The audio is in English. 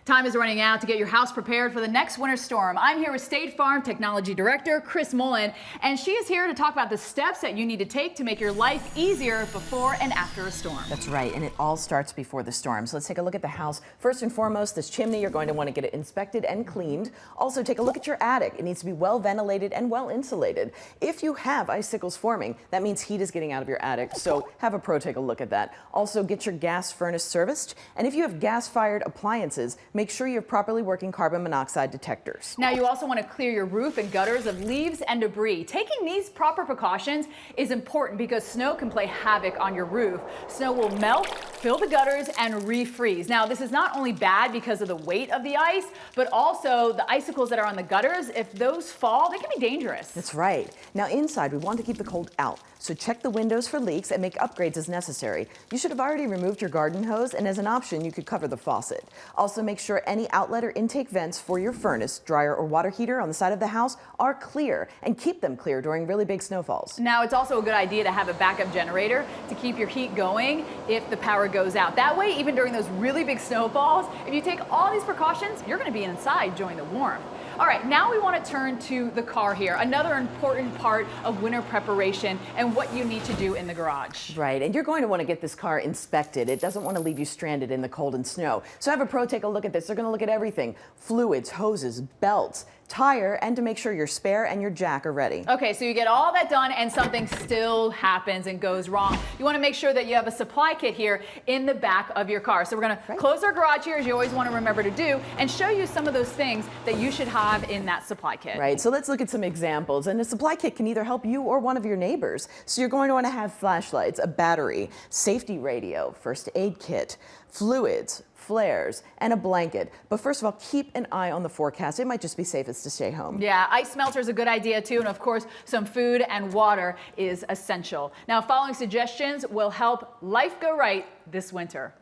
Time is running out to get your house prepared for the next winter storm. I'm here with State Farm Technology Director Chris Mullen, and she is here to talk about the steps that you need to take to make your life easier before and after a storm. That's right, and it all starts before the storm. So let's take a look at the house. First and foremost, this chimney, you're going to want to get it inspected and cleaned. Also, take a look at your attic. It needs to be well ventilated and well insulated. If you have icicles forming, that means heat is getting out of your attic, so have a pro take a look at that. Also, get your gas furnace serviced, and if you have gas-fired appliances, make sure you have properly working carbon monoxide detectors. Now, you also want to clear your roof and gutters of leaves and debris. Taking these proper precautions is important because snow can play havoc on your roof. Snow will melt, fill the gutters, and refreeze. Now, this is not only bad because of the weight of the ice, but also the icicles that are on the gutters. If those fall, they can be dangerous. That's right. Now, inside, we want to keep the cold out, so check the windows for leaks and make upgrades as necessary. You should have already removed your garden hose, and as an option, you could cover the faucet. Also, make sure any outlet or intake vents for your furnace, dryer, or water heater on the side of the house are clear, and keep them clear during really big snowfalls. Now, it's also a good idea to have a backup generator to keep your heat going if the power goes out. That way, even during those really big snowfalls, if you take all these precautions, you're going to be inside enjoying the warmth. All right, now we want to turn to the car here, another important part of winter preparation and what you need to do in the garage. Right, and you're going to want to get this car inspected. It doesn't want to leave you stranded in the cold and snow. So have a pro take a look at this. They're going to look at everything: fluids, hoses, belts, tire, and to make sure your spare and your jack are ready. Okay, so you get all that done and something still happens and goes wrong. You want to make sure that you have a supply kit here in the back of your car. So we're going to close our garage here, as you always want to remember to do, and show you some of those things that you should have in that supply kit. Right, so let's look at some examples. And a supply kit can either help you or one of your neighbors. So you're going to want to have flashlights, a battery, safety radio, first aid kit, fluids, flares, and a blanket. But first of all, keep an eye on the forecast. It might just be safest to stay home. Yeah, ice melter is a good idea too, and of course, some food and water is essential. Now, following suggestions will help life go right this winter.